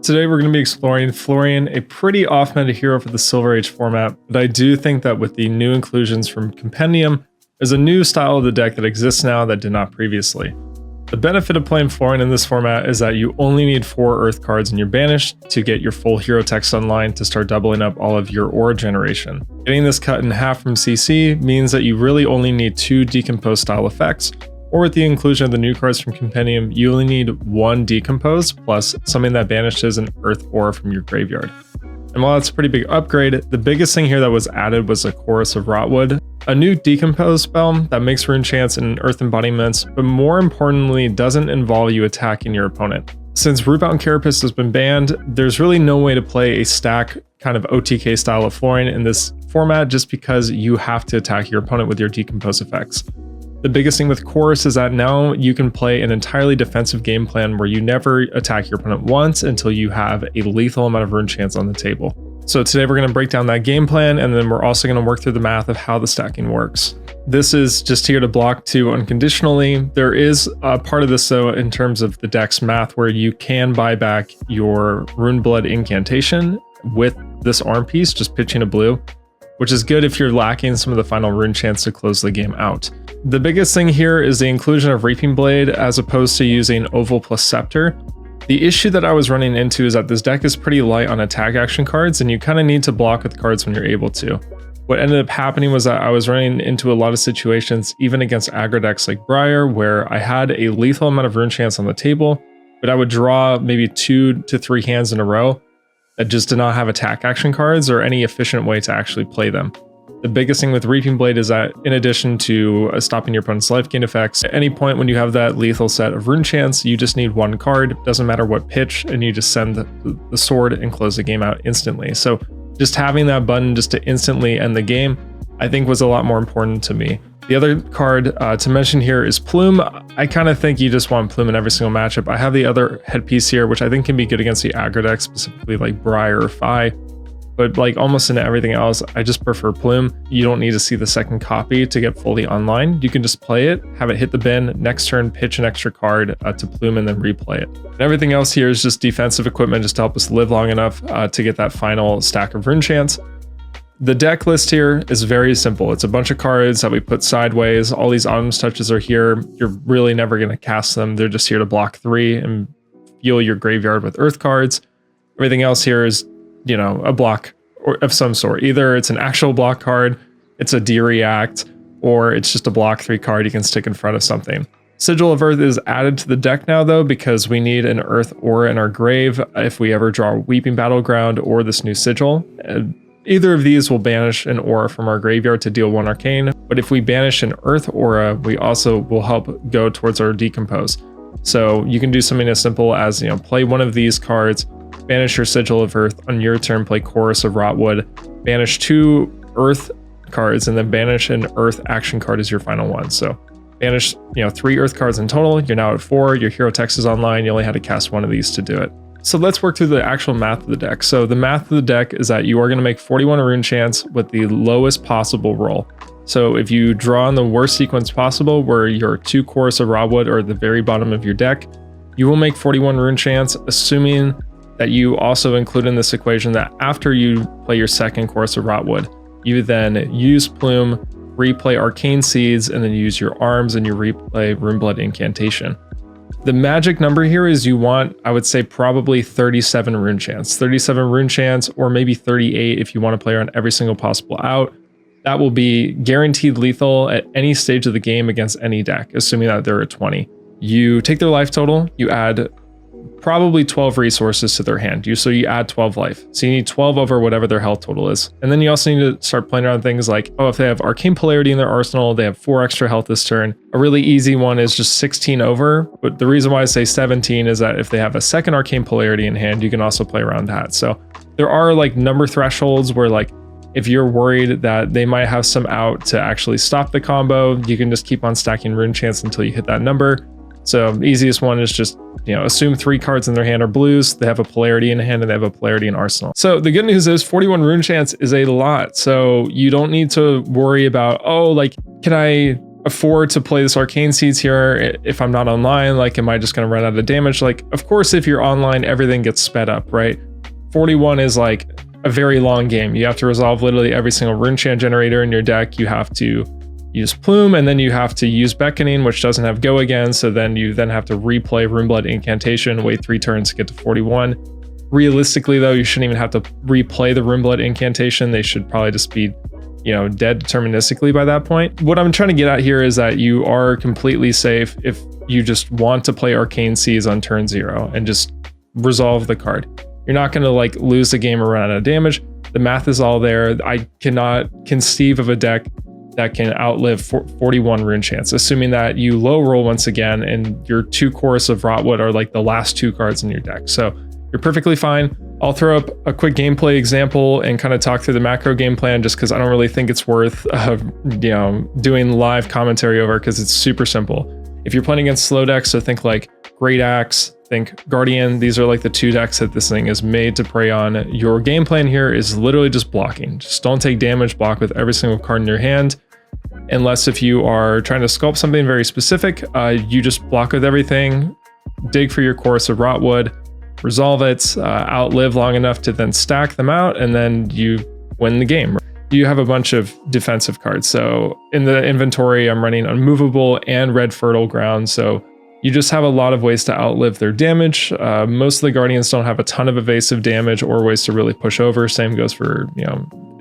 Today we're going to be exploring Florian, a pretty off-meta hero for the Silver Age format, but I do think that with the new inclusions from Compendium, there's a new style of the deck that exists now that did not previously. The benefit of playing Florian in this format is that you only need 4 Earth cards in your Banished to get your full hero text online to start doubling up all of your aura generation. Getting this cut in half from CC means that you really only need 2 Decompose style effects, or with the inclusion of the new cards from Compendium, you only need 1 Decompose plus something that banishes an Earth aura from your graveyard. And while it's a pretty big upgrade, the biggest thing here that was added was a Chorus of Rotwood, a new Decompose spell that makes rune chants and Earth embodiments, but more importantly doesn't involve you attacking your opponent. Since Rootbound Carapace has been banned, there's really no way to play a stack kind of OTK style of Florian in this format just because you have to attack your opponent with your Decompose effects. The biggest thing with Chorus is that now you can play an entirely defensive game plan where you never attack your opponent once until you have a lethal amount of rune chants on the table. So today we're going to break down that game plan, and then we're also going to work through the math of how the stacking works. This is just here to block 2 unconditionally. There is a part of this though in terms of the deck's math where you can buy back your Runeblood incantation with this arm piece, just pitching a blue, which is good if you're lacking some of the final rune chants to close the game out. The biggest thing here is the inclusion of Reaping Blade as opposed to using Oval plus Scepter. The issue that I was running into is that this deck is pretty light on attack action cards, and you kind of need to block with cards when you're able to. What ended up happening was that I was running into a lot of situations, even against aggro decks like Briar, where I had a lethal amount of rune chants on the table, but I would draw maybe 2 to 3 hands in a row that just did not have attack action cards or any efficient way to actually play them. The biggest thing with Reaping Blade is that in addition to stopping your opponent's life gain effects, at any point when you have that lethal set of rune chants, you just need 1 card, doesn't matter what pitch, and you just send the sword and close the game out instantly. So just having that button just to instantly end the game, I think was a lot more important to me. The other card to mention here is Plume. I kind of think you just want Plume in every single matchup. I have the other headpiece here, which I think can be good against the aggro deck, specifically like Briar or Fi. But like almost in everything else, I just prefer Plume. You don't need to see the second copy to get fully online. You can just play it, have it hit the bin, next turn pitch an extra card to Plume and then replay it. And everything else here is just defensive equipment just to help us live long enough to get that final stack of rune chants. The deck list here is very simple. It's a bunch of cards that we put sideways. All these Autumn's Touches are here. You're really never going to cast them. They're just here to block 3 and fuel your graveyard with Earth cards. Everything else here is, you know, a block of some sort. Either it's an actual block card, it's a de-react, or it's just a block 3 card you can stick in front of something. Sigil of Earth is added to the deck now though, because we need an Earth aura in our grave if we ever draw Weeping Battleground or this new Sigil. Either of these will banish an aura from our graveyard to deal 1 arcane, but if we banish an Earth aura, we also will help go towards our Decompose. So you can do something as simple as, you know, play one of these cards, banish your Sigil of Earth, on your turn play Chorus of Rotwood, banish 2 Earth cards, and then banish an Earth action card as your final one. So banish, you know, 3 Earth cards in total. You're now at 4. Your hero text is online. You only had to cast 1 of these to do it. So let's work through the actual math of the deck. So the math of the deck is that you are going to make 41 rune chants with the lowest possible roll. So if you draw in the worst sequence possible, where your 2 Chorus of Rotwood are at the very bottom of your deck, you will make 41 rune chants, assuming that you also include in this equation that after you play your second Chorus of Rotwood, you then use Plume, replay Arcane Seeds, and then use your arms and you replay Runeblood Incantation. The magic number here is you want, I would say, probably 37 rune chants. 37 rune chants, or maybe 38 if you want to play on every single possible out. That will be guaranteed lethal at any stage of the game against any deck, assuming that they're at 20. You take their life total, you add probably 12 resources to their hand. So you add 12 life. So you need 12 over whatever their health total is. And then you also need to start playing around things like, oh, if they have Arcane Polarity in their arsenal, they have 4 extra health this turn. A really easy one is just 16 over. But the reason why I say 17 is that if they have a second Arcane Polarity in hand, you can also play around that. So there are like number thresholds where, like, if you're worried that they might have some out to actually stop the combo, you can just keep on stacking rune chants until you hit that number. So the easiest one is just, you know, assume 3 cards in their hand are blues, they have a polarity in hand, and they have a polarity in arsenal. So the good news is 41 rune chants is a lot. So you don't need to worry about, oh, like, can I afford to play this Arcane Seeds here if I'm not online? Like, am I just going to run out of damage? Like, of course, if you're online, everything gets sped up, right? 41 is like a very long game. You have to resolve literally every single rune chant generator in your deck. You have to use Plume, and then you have to use Beckoning, which doesn't have Go again. So then you have to replay Runeblood Incantation, wait 3 turns to get to 41. Realistically, though, you shouldn't even have to replay the Runeblood Incantation. They should probably just be, dead deterministically by that point. What I'm trying to get at here is that you are completely safe if you just want to play Arcane Seas on turn 0 and just resolve the card. You're not going to like lose the game or run out of damage. The math is all there. I cannot conceive of a deck that can outlive 41 rune chants, assuming that you low roll once again and your 2 Chorus of Rotwood are like the last 2 cards in your deck. So you're perfectly fine. I'll throw up a quick gameplay example and kind of talk through the macro game plan, just because I don't really think it's worth doing live commentary over, because it's super simple. If you're playing against slow decks, so think like Great Axe, think Guardian, these are like the 2 decks that this thing is made to prey on. Your game plan here is literally just blocking. Just don't take damage, block with every single card in your hand. Unless if you are trying to sculpt something very specific, you just block with everything, dig for your Chorus of Rotwood, resolve it, outlive long enough to then stack them out, and then you win the game. You have a bunch of defensive cards. So in the inventory, I'm running Unmovable and Red Fertile Ground. So you just have a lot of ways to outlive their damage. Most of the Guardians don't have a ton of evasive damage or ways to really push over. Same goes for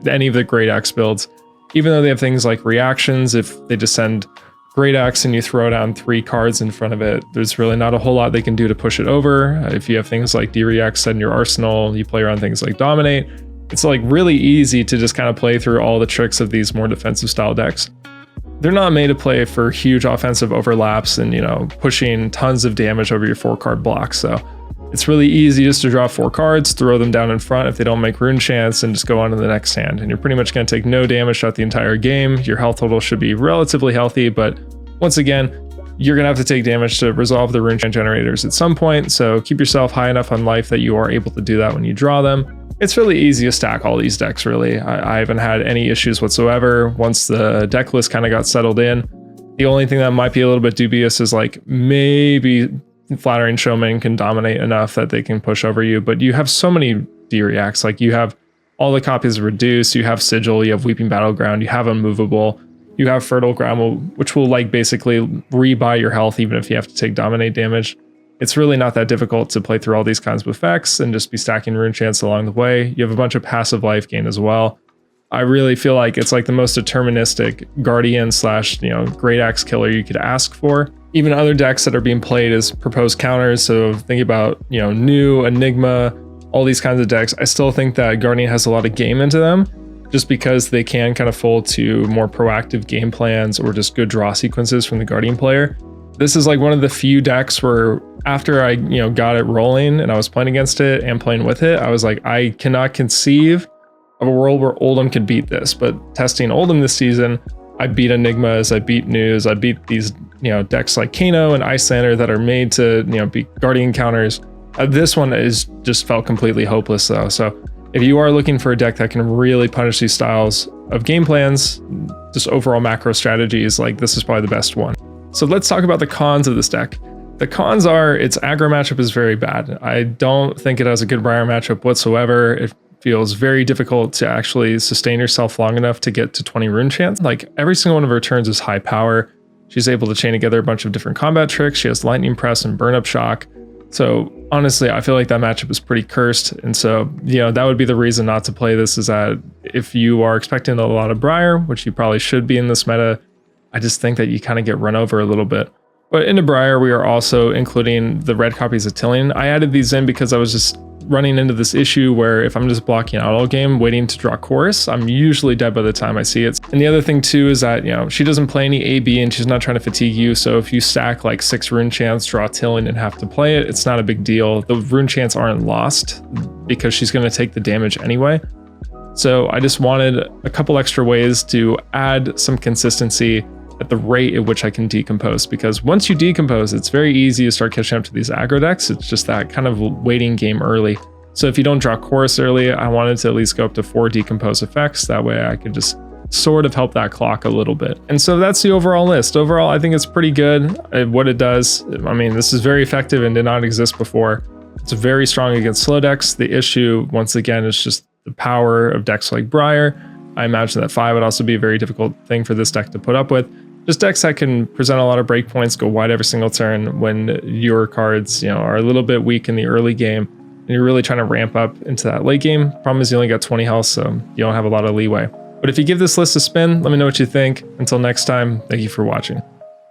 any of the Great Axe builds. Even though they have things like reactions, if they just send Great Axe and you throw down 3 cards in front of it, there's really not a whole lot they can do to push it over. If you have things like D-React set in your arsenal, you play around things like Dominate, it's like really easy to just kind of play through all the tricks of these more defensive style decks. They're not made to play for huge offensive overlaps and, pushing tons of damage over your 4-card block. So it's really easy just to draw 4 cards, throw them down in front if they don't make rune chants, and just go on to the next hand. And you're pretty much going to take no damage throughout the entire game. Your health total should be relatively healthy, but once again, you're going to have to take damage to resolve the rune chant generators at some point. So keep yourself high enough on life that you are able to do that when you draw them. It's really easy to stack all these decks, really. I haven't had any issues whatsoever once the deck list kind of got settled in. The only thing that might be a little bit dubious is like maybe Flattering Showman can dominate enough that they can push over you, but you have so many D-Reacts. Like, you have all the copies of Reduce, you have Sigil, you have Weeping Battleground, you have Unmovable, you have Fertile Ground, which will like basically rebuy your health even if you have to take Dominate damage. It's really not that difficult to play through all these kinds of effects and just be stacking rune chants along the way. You have a bunch of passive life gain as well. I really feel like it's like the most deterministic Guardian / Great Axe killer you could ask for. Even other decks that are being played as proposed counters, so think about New, Enigma, all these kinds of decks. I still think that Guardian has a lot of game into them, just because they can kind of fold to more proactive game plans or just good draw sequences from the Guardian player. This is like one of the few decks where after I got it rolling and I was playing against it and playing with it, I was like, I cannot conceive of a world where Oldhim could beat this. But testing Oldhim this season, I beat Enigmas, I beat News, I beat these decks like Kano and Icelander that are made to be Guardian counters. This one is just felt completely hopeless though. So if you are looking for a deck that can really punish these styles of game plans, just overall macro strategies, like this is probably the best one. So let's talk about the cons of this deck. The cons are its aggro matchup is very bad. I don't think it has a good Briar matchup whatsoever. It feels very difficult to actually sustain yourself long enough to get to 20 rune chants. Like, every single one of her turns is high power. She's able to chain together a bunch of different combat tricks. She has Lightning Press and Burn Up Shock. So honestly, I feel like that matchup is pretty cursed. And so, that would be the reason not to play this, is that if you are expecting a lot of Briar, which you probably should be in this meta, I just think that you kind of get run over a little bit. But into Briar, we are also including the red copies of Tilling. I added these in because I was just running into this issue where if I'm just blocking out all game, waiting to draw Chorus, I'm usually dead by the time I see it. And the other thing too is that, she doesn't play any AB and she's not trying to fatigue you. So if you stack like 6 rune chants, draw Tilling and have to play it, it's not a big deal. The rune chants aren't lost because she's going to take the damage anyway. So I just wanted a couple extra ways to add some consistency at the rate at which I can decompose, because once you decompose, it's very easy to start catching up to these aggro decks. It's just that kind of waiting game early. So if you don't draw Chorus early, I wanted to at least go up to 4 decompose effects. That way I could just sort of help that clock a little bit. And so that's the overall list. Overall, I think it's pretty good at what it does. I mean, this is very effective and did not exist before. It's very strong against slow decks. The issue, once again, is just the power of decks like Briar. I imagine that 5 would also be a very difficult thing for this deck to put up with. Just decks that can present a lot of breakpoints, go wide every single turn when your cards, are a little bit weak in the early game, and you're really trying to ramp up into that late game. Problem is you only got 20 health, so you don't have a lot of leeway. But if you give this list a spin, let me know what you think. Until next time, thank you for watching.